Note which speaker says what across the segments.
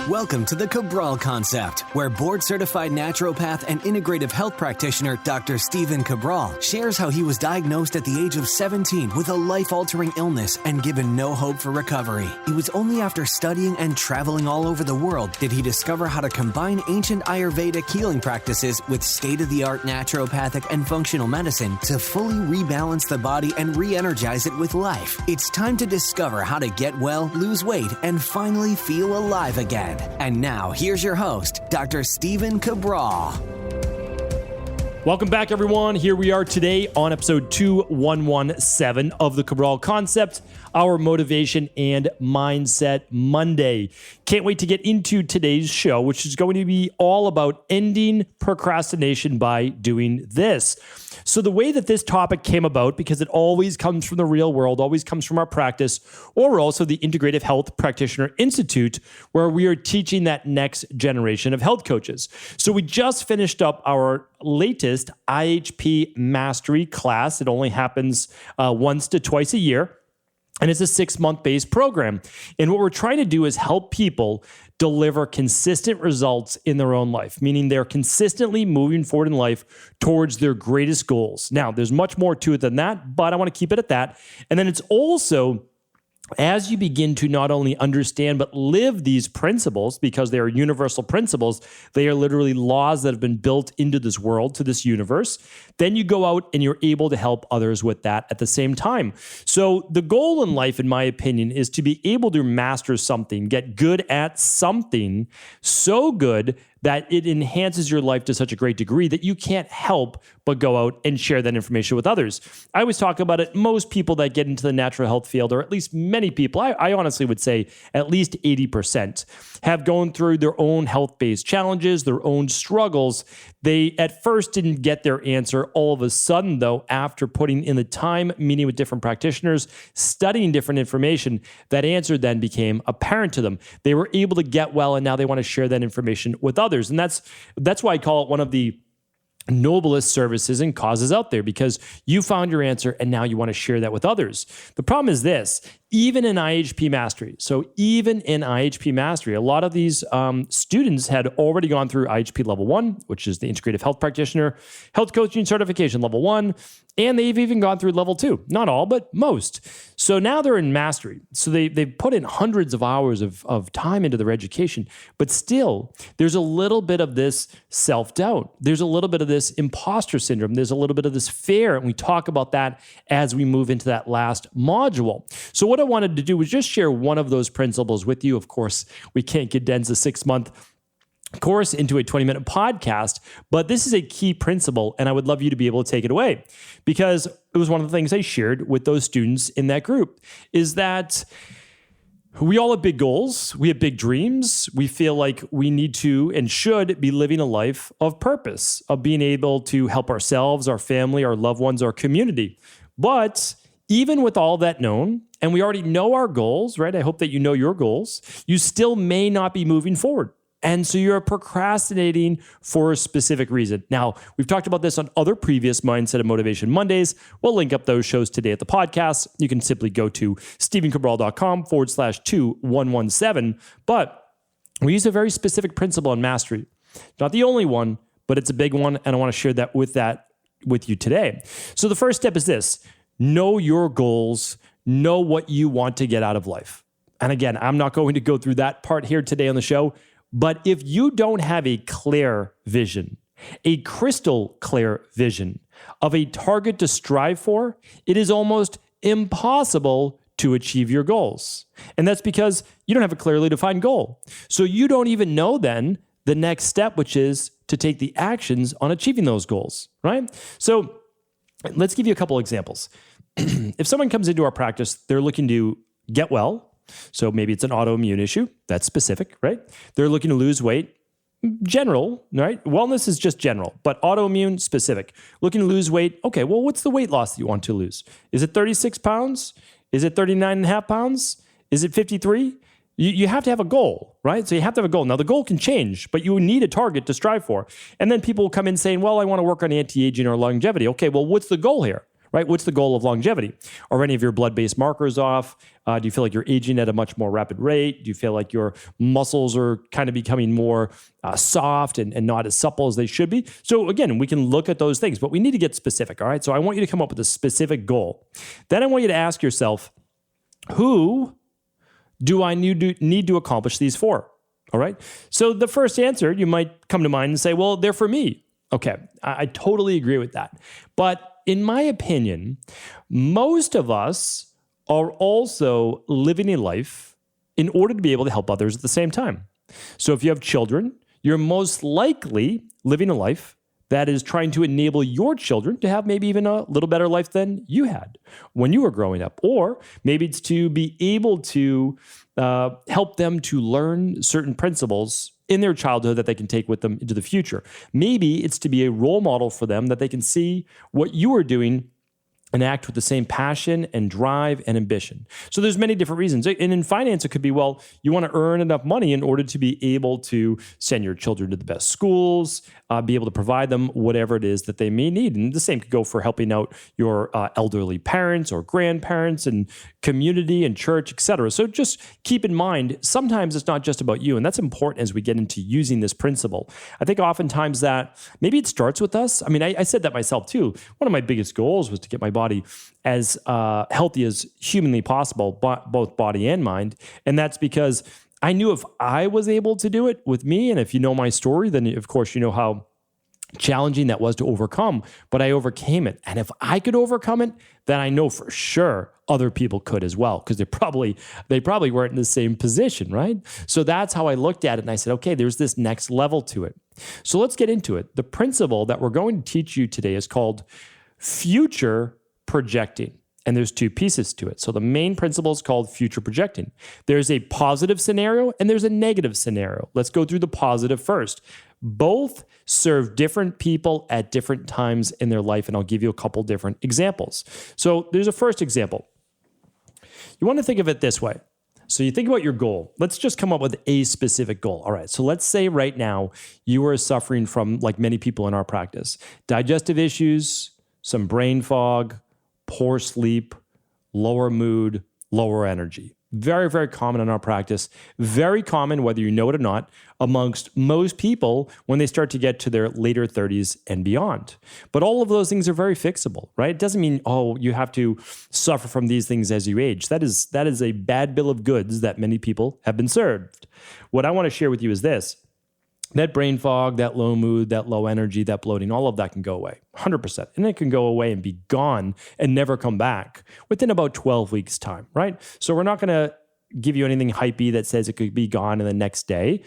Speaker 1: Welcome to the Cabral Concept, where board-certified naturopath and integrative health practitioner Dr. Stephen Cabral shares how he was diagnosed at the age of 17 with a life-altering illness and given no hope for recovery. It was only after studying and traveling all over the world did he discover how to combine ancient Ayurvedic healing practices with state-of-the-art naturopathic and functional medicine to fully rebalance the body and re-energize it with life. It's time to discover how to get well, lose weight, and finally feel alive again. And now, here's your host, Dr. Stephen Cabral.
Speaker 2: Welcome back, everyone. Here we are today on episode 2117 of the Cabral Concept, our Motivation and Mindset Monday. Can't wait to get into today's show, which is going to be all about ending procrastination by doing this. So the way that this topic came about, because it always comes from the real world, always comes from our practice, or also the Integrative Health Practitioner Institute, where we are teaching that next generation of health coaches. So we just finished up our latest IHP Mastery class. It only happens once to twice a year. And it's a 6-month based program. And what we're trying to do is help people deliver consistent results in their own life, meaning they're consistently moving forward in life towards their greatest goals. Now, there's much more to it than that, but I want to keep it at that. And then it's also, as you begin to not only understand, but live these principles, because they are universal principles, they are literally laws that have been built into this world, to this universe, then you go out and you're able to help others with that at the same time. So the goal in life, in my opinion, is to be able to master something, get good at something, so good that it enhances your life to such a great degree that you can't help but go out and share that information with others. I always talk about it. Most people that get into the natural health field, or at least many people, I honestly would say at least 80%, have gone through their own health-based challenges, their own struggles. They at first didn't get their answer. All of a sudden, though, after putting in the time, meeting with different practitioners, studying different information, that answer then became apparent to them. They were able to get well, and now they want to share that information with others. And that's why I call it one of the noblest services and causes out there, because you found your answer and now you want to share that with others. The problem is this: even in IHP Mastery, a lot of these students had already gone through IHP Level 1, which is the Integrative Health Practitioner Health Coaching Certification Level 1, and they've even gone through Level 2. Not all, but most. So now they're in Mastery. So they've put in hundreds of hours of time into their education, but still, there's a little bit of this self-doubt. There's a little bit of this imposter syndrome. There's a little bit of this fear, and we talk about that as we move into that last module. So what I wanted to do was just share one of those principles with you. Of course, we can't condense a 6-month course into a 20-minute podcast, but this is a key principle, and I would love you to be able to take it away, because it was one of the things I shared with those students in that group, is that we all have big goals. We have big dreams. We feel like we need to and should be living a life of purpose, of being able to help ourselves, our family, our loved ones, our community. But even with all that known, and we already know our goals, right? I hope that you know your goals. You still may not be moving forward. And so you're procrastinating for a specific reason. Now, we've talked about this on other previous Mindset and Motivation Mondays. We'll link up those shows today at the podcast. You can simply go to stephencabral.com/2117. But we use a very specific principle in mastery. Not the only one, but it's a big one. And I want to share that with you today. So the first step is this: know your goals, know what you want to get out of life. And again, I'm not going to go through that part here today on the show. But if you don't have a clear vision, a crystal clear vision of a target to strive for, it is almost impossible to achieve your goals. And that's because you don't have a clearly defined goal. So you don't even know then the next step, which is to take the actions on achieving those goals, right? So let's give you a couple examples. If someone comes into our practice, they're looking to get well. So maybe it's an autoimmune issue. That's specific, right? They're looking to lose weight. General, right? Wellness is just general, but autoimmune specific. Looking to lose weight. Okay, well, what's the weight loss that you want to lose? Is it 36 pounds? Is it 39 and a half pounds? Is it 53? You have to have a goal, right? So you have to have a goal. Now, the goal can change, but you need a target to strive for. And then people will come in saying, well, I want to work on anti-aging or longevity. Okay, well, what's the goal here? right? What's the goal of longevity? Are any of your blood-based markers off? Do you feel like you're aging at a much more rapid rate? Do you feel like your muscles are kind of becoming more soft and not as supple as they should be? So again, we can look at those things, but we need to get specific, all right? So I want you to come up with a specific goal. Then I want you to ask yourself, who do I need to accomplish these for? All right. So the first answer you might come to mind and say, well, they're for me. Okay. I totally agree with that. But in my opinion, most of us are also living a life in order to be able to help others at the same time. So if you have children, you're most likely living a life that is trying to enable your children to have maybe even a little better life than you had when you were growing up. Or maybe it's to be able to help them to learn certain principles in their childhood that they can take with them into the future. Maybe it's to be a role model for them that they can see what you are doing and act with the same passion and drive and ambition. So there's many different reasons. And in finance, it could be, well, you want to earn enough money in order to be able to send your children to the best schools, be able to provide them whatever it is that they may need. And the same could go for helping out your elderly parents or grandparents and community and church, et cetera. So just keep in mind, sometimes it's not just about you. And that's important as we get into using this principle. I think oftentimes that maybe it starts with us. I mean, I said that myself too. One of my biggest goals was to get my body as healthy as humanly possible, both body and mind. And that's because I knew if I was able to do it with me, and if you know my story, then of course you know how challenging that was to overcome, but I overcame it. And if I could overcome it, then I know for sure other people could as well, because they probably weren't in the same position, right? So that's how I looked at it. And I said, okay, there's this next level to it. So let's get into it. The principle that we're going to teach you today is called future projecting. And there's two pieces to it. So the main principle is called future projecting. There's a positive scenario and there's a negative scenario. Let's go through the positive first. Both serve different people at different times in their life, and I'll give you a couple different examples. So there's a first example. You want to think of it this way. So you think about your goal. Let's just come up with a specific goal. All right. So let's say right now you are suffering from, like many people in our practice, digestive issues, some brain fog, poor sleep, lower mood, lower energy. Very, very common in our practice. Very common, whether you know it or not, amongst most people when they start to get to their later 30s and beyond. But all of those things are very fixable, right? It doesn't mean, oh, you have to suffer from these things as you age. That is a bad bill of goods that many people have been served. What I want to share with you is this. That brain fog, that low mood, that low energy, that bloating, all of that can go away, 100%. And it can go away and be gone and never come back within about 12 weeks' time, right? So we're not going to give you anything hypey that says it could be gone in the next day.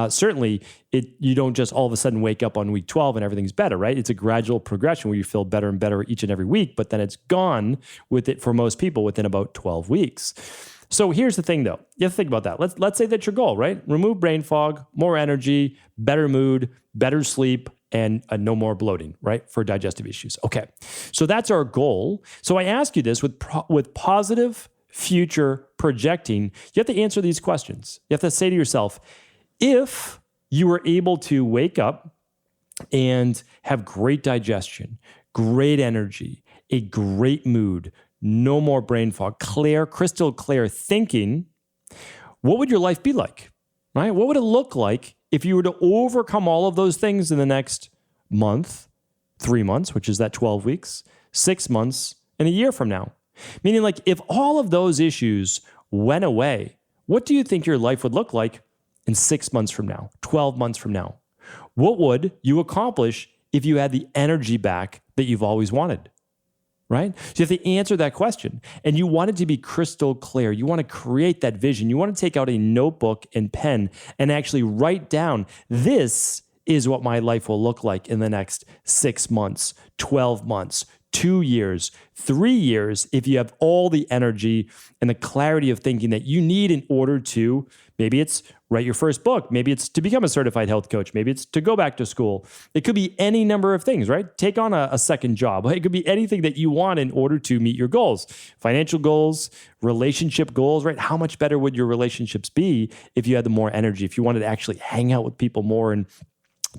Speaker 2: Certainly, you don't just all of a sudden wake up on week 12 and everything's better, right? It's a gradual progression where you feel better and better each and every week, but then it's gone with it for most people within about 12 weeks. So here's the thing, though. You have to think about that. Let's say that's your goal, right? Remove brain fog, more energy, better mood, better sleep, and no more bloating, right? For digestive issues. Okay, so that's our goal. So I ask you this with positive future projecting. You have to answer these questions. You have to say to yourself, if you were able to wake up and have great digestion, great energy, a great mood, no more brain fog, clear, crystal clear thinking, what would your life be like, right? What would it look like if you were to overcome all of those things in the next month, 3 months, which is that 12 weeks, 6 months, and a year from now? Meaning, like, if all of those issues went away, what do you think your life would look like in 6 months from now, 12 months from now? What would you accomplish if you had the energy back that you've always wanted? Right? So you have to answer that question. And you want it to be crystal clear. You want to create that vision. You want to take out a notebook and pen and actually write down, this is what my life will look like in the next 6 months, 12 months, 2 years, 3 years, if you have all the energy and the clarity of thinking that you need in order to, maybe it's write your first book, maybe it's to become a certified health coach, maybe it's to go back to school. It could be any number of things, right? Take on a second job. It could be anything that you want in order to meet your goals, financial goals, relationship goals, right? How much better would your relationships be if you had the more energy, if you wanted to actually hang out with people more and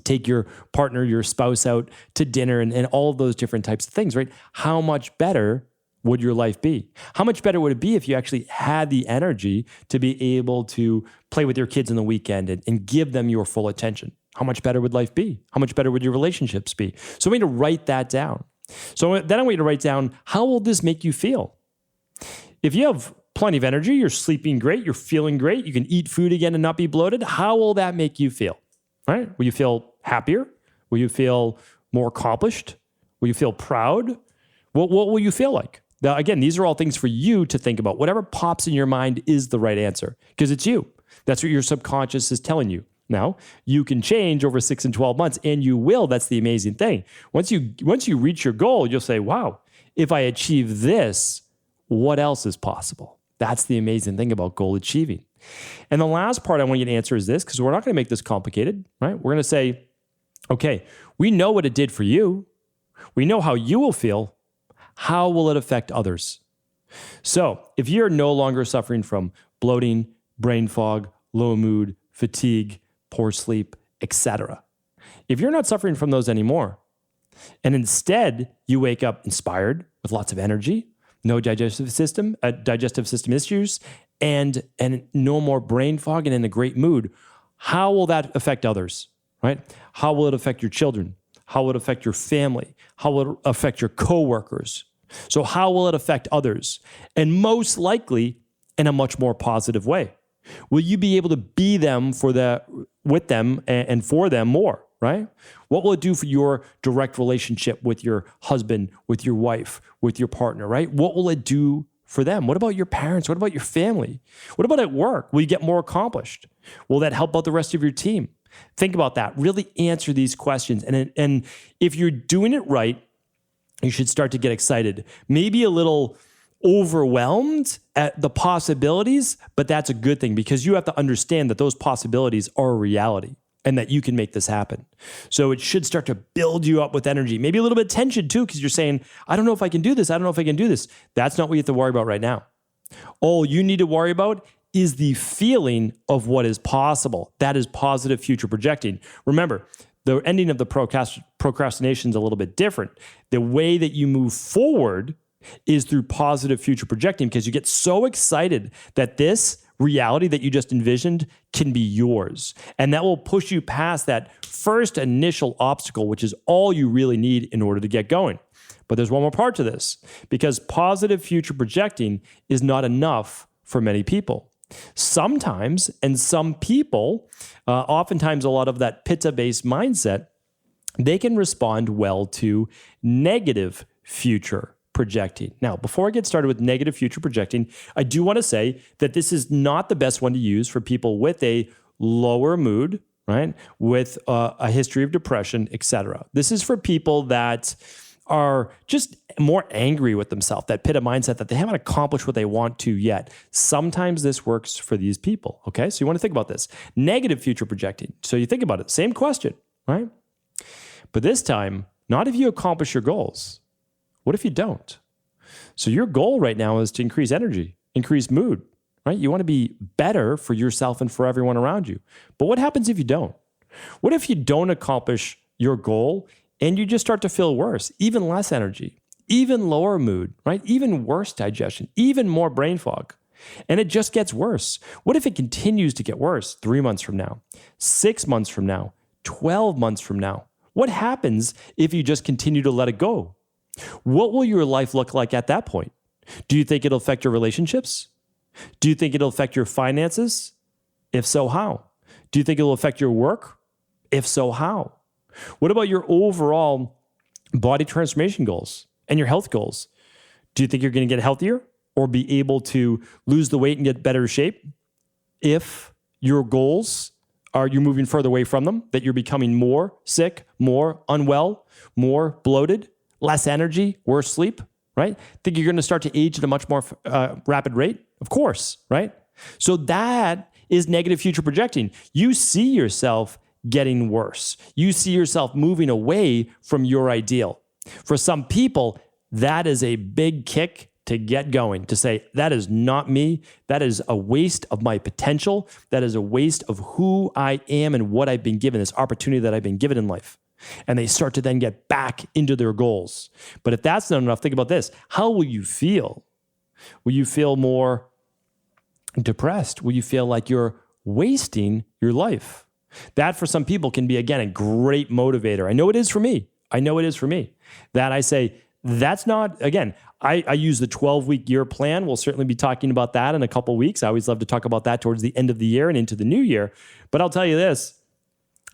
Speaker 2: take your partner, your spouse out to dinner and all of those different types of things, right? How much better would your life be? How much better would it be if you actually had the energy to be able to play with your kids on the weekend and give them your full attention? How much better would life be? How much better would your relationships be? So we need to write that down. So then I want you to write down, how will this make you feel? If you have plenty of energy, you're sleeping great, you're feeling great, you can eat food again and not be bloated, how will that make you feel? Right? Will you feel happier? Will you feel more accomplished? Will you feel proud? What will you feel like? Now, again, these are all things for you to think about. Whatever pops in your mind is the right answer because it's you. That's what your subconscious is telling you. Now, you can change over 6 and 12 months, and you will. That's the amazing thing. Once you reach your goal, you'll say, wow, if I achieve this, what else is possible? That's the amazing thing about goal achieving. And the last part I want you to answer is this, because we're not going to make this complicated, right? We're going to say, okay, we know what it did for you. We know how you will feel. How will it affect others? So if you're no longer suffering from bloating, brain fog, low mood, fatigue, poor sleep, etc., if you're not suffering from those anymore, and instead you wake up inspired with lots of energy, no digestive system issues, and no more brain fog and in a great mood, how will that affect others, right? How will it affect your children? How will it affect your family? How will it affect your coworkers? So how will it affect others? And most likely in a much more positive way. Will you be able to be them with them and for them more, right? What will it do for your direct relationship with your husband, with your wife, with your partner, right? What will it do for them? What about your parents? What about your family? What about at work? Will you get more accomplished? Will that help out the rest of your team? Think about that. Really answer these questions. And if you're doing it right, you should start to get excited. Maybe a little overwhelmed at the possibilities, but that's a good thing because you have to understand that those possibilities are a reality and that you can make this happen. So it should start to build you up with energy. Maybe a little bit of tension too, because you're saying, I don't know if I can do this. I don't know if I can do this. That's not what you have to worry about right now. All you need to worry about is the feeling of what is possible. That is positive future projecting. Remember, the ending of the procrastination is a little bit different. The way that you move forward is through positive future projecting because you get so excited that this reality that you just envisioned can be yours. And that will push you past that first initial obstacle, which is all you really need in order to get going. But there's one more part to this because positive future projecting is not enough for many people. Sometimes, and some people, oftentimes a lot of that pitta-based mindset, they can respond well to negative future projecting. Now, before I get started with negative future projecting, I do want to say that this is not the best one to use for people with a lower mood, right? With a history of depression, etc. This is for people that are just more angry with themselves, that pitta mindset that they haven't accomplished what they want to yet. Sometimes this works for these people, okay? So you want to think about this. Negative future projecting. So you think about it, same question, right? But this time, not if you accomplish your goals. What if you don't? So your goal right now is to increase energy, increase mood, right? You want to be better for yourself and for everyone around you. But what happens if you don't? What if you don't accomplish your goal and you just start to feel worse, even less energy, even lower mood, right? Even worse digestion, even more brain fog. And it just gets worse. What if it continues to get worse 3 months from now, 6 months from now, 12 months from now? What happens if you just continue to let it go? What will your life look like at that point? Do you think it'll affect your relationships? Do you think it'll affect your finances? If so, how? Do you think it'll affect your work? If so, how? What about your overall body transformation goals and your health goals? Do you think you're going to get healthier or be able to lose the weight and get better shape? If your goals are you're moving further away from them, that you're becoming more sick, more unwell, more bloated, less energy, worse sleep, right? Think you're going to start to age at a much more rapid rate? Of course, right? So that is negative future projecting. You see yourself getting worse. You see yourself moving away from your ideal. For some people, that is a big kick to get going, to say, that is not me. That is a waste of my potential. That is a waste of who I am and what I've been given, this opportunity that I've been given in life. And they start to then get back into their goals. But if that's not enough, think about this. How will you feel? Will you feel more depressed? Will you feel like you're wasting your life? That for some people can be, again, a great motivator. I know it is for me. That I say, that's not, again, I use the 12-week year plan. We'll certainly be talking about that in a couple of weeks. I always love to talk about that towards the end of the year and into the new year. But I'll tell you this,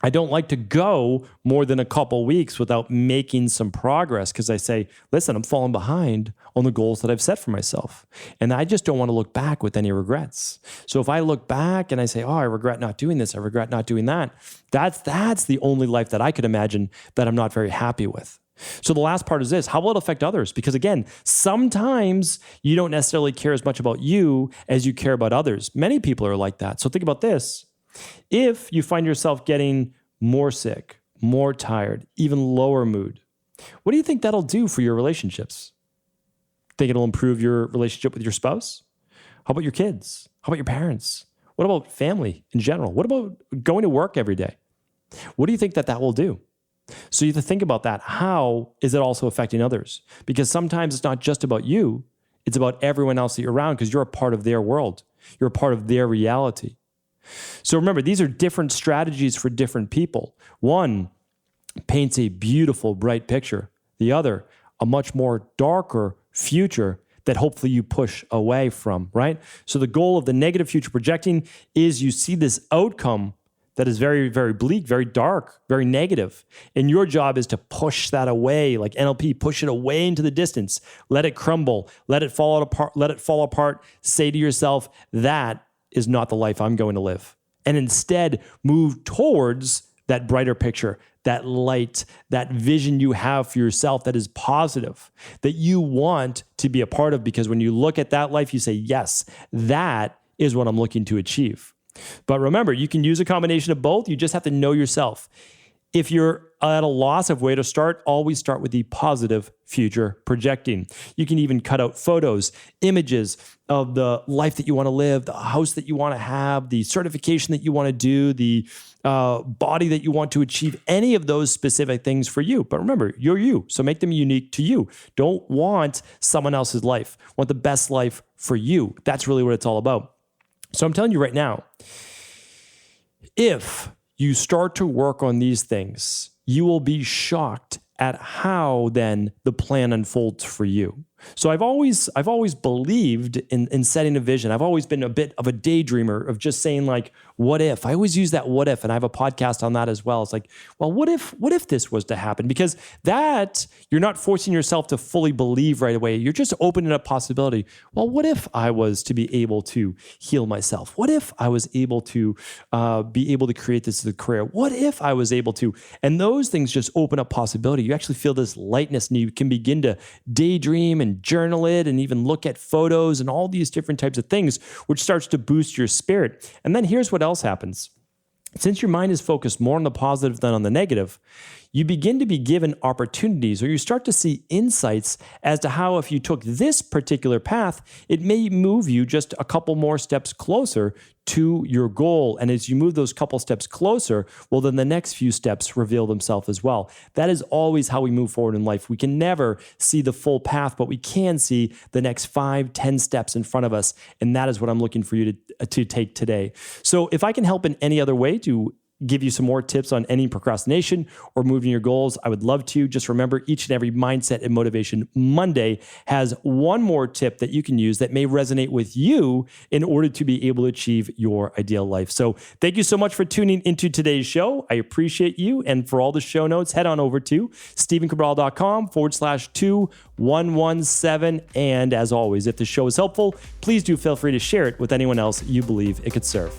Speaker 2: I don't like to go more than a couple weeks without making some progress, because I say, listen, I'm falling behind on the goals that I've set for myself. And I just don't want to look back with any regrets. So if I look back and I say, oh, I regret not doing this, I regret not doing that, that's the only life that I could imagine that I'm not very happy with. So the last part is this, how will it affect others? Because again, sometimes you don't necessarily care as much about you as you care about others. Many people are like that. So think about this. If you find yourself getting more sick, more tired, even lower mood, what do you think that'll do for your relationships? Think it'll improve your relationship with your spouse? How about your kids? How about your parents? What about family in general? What about going to work every day? What do you think that will do? So you have to think about that. How is it also affecting others? Because sometimes it's not just about you. It's about everyone else that you're around, because you're a part of their world. You're a part of their reality. So remember, these are different strategies for different people. One paints a beautiful, bright picture. The other, a much more darker future that hopefully you push away from, right? So the goal of the negative future projecting is you see this outcome that is very, very bleak, very dark, very negative. And your job is to push that away, like NLP, push it away into the distance. Let it crumble, let it fall apart. Say to yourself, that is not the life I'm going to live. And instead move towards that brighter picture, that light, that vision you have for yourself that is positive, that you want to be a part of, because when you look at that life, you say, yes, that is what I'm looking to achieve. But remember, you can use a combination of both. You just have to know yourself. If you're at a loss of where to start, always start with the positive future projecting. You can even cut out photos, images of the life that you want to live, the house that you want to have, the certification that you want to do, the body that you want to achieve, any of those specific things for you. But remember, you're you, so make them unique to you. Don't want someone else's life. Want the best life for you. That's really what it's all about. So I'm telling you right now, if you start to work on these things, you will be shocked at how then the plan unfolds for you. So I've always believed in setting a vision. I've always been a bit of a daydreamer of just saying, like, what if? I always use that what if, and I have a podcast on that as well. It's like, well, what if this was to happen? Because that, you're not forcing yourself to fully believe right away. You're just opening up possibility. Well, what if I was to be able to heal myself? What if I was able to be able to create this as a career? What if I was able to? And those things just open up possibility. You actually feel this lightness, and you can begin to daydream and journal it and even look at photos and all these different types of things, which starts to boost your spirit. And then here's what else happens. Since your mind is focused more on the positive than on the negative, you begin to be given opportunities, or you start to see insights as to how, if you took this particular path, it may move you just a couple more steps closer to your goal. And as you move those couple steps closer, well, then the next few steps reveal themselves as well. That is always how we move forward in life. We can never see the full path, but we can see the next 5-10 steps in front of us. And that is what I'm looking for you to take today. So if I can help in any other way to give you some more tips on ending procrastination or moving your goals, I would love to. Just remember, each and every Mindset and Motivation Monday has one more tip that you can use that may resonate with you in order to be able to achieve your ideal life. So thank you so much for tuning into today's show. I appreciate you. And for all the show notes, head on over to StephenCabral.com/2117. And as always, if the show is helpful, please do feel free to share it with anyone else you believe it could serve.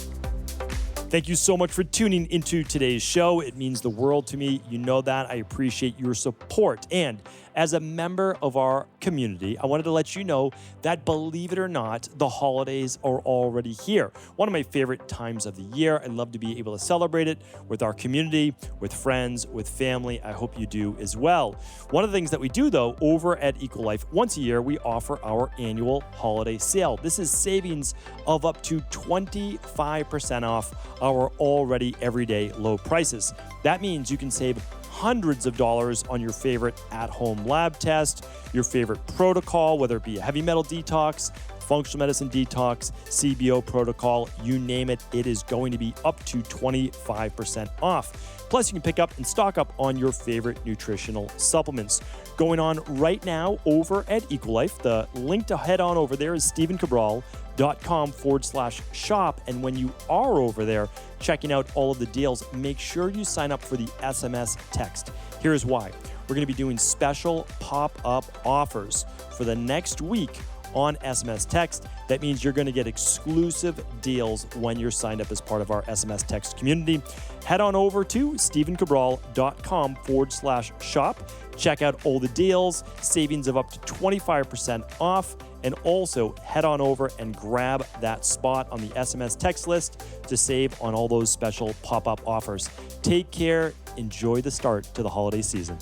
Speaker 2: Thank you so much for tuning into today's show. It means the world to me. You know that. I appreciate your support. And as a member of our community, I wanted to let you know that, believe it or not, the holidays are already here. One of my favorite times of the year. I love to be able to celebrate it with our community, with friends, with family. I hope you do as well. One of the things that we do, though, over at EcoLife, once a year, we offer our annual holiday sale. This is savings of up to 25% off our already everyday low prices. That means you can save hundreds of dollars on your favorite at-home lab test, your favorite protocol, whether it be a heavy metal detox, functional medicine detox, CBO protocol, you name it, it is going to be up to 25% off. Plus, you can pick up and stock up on your favorite nutritional supplements. Going on right now over at EcoLife, the link to head on over there is stevencabral.com/shop. And when you are over there checking out all of the deals, make sure you sign up for the SMS text. Here's why. We're going to be doing special pop-up offers for the next week on SMS text. That means you're going to get exclusive deals when you're signed up as part of our SMS text community. Head on over to stevencabral.com/shop. Check out all the deals, savings of up to 25% off, and also head on over and grab that spot on the SMS text list to save on all those special pop-up offers. Take care. Enjoy the start to the holiday season.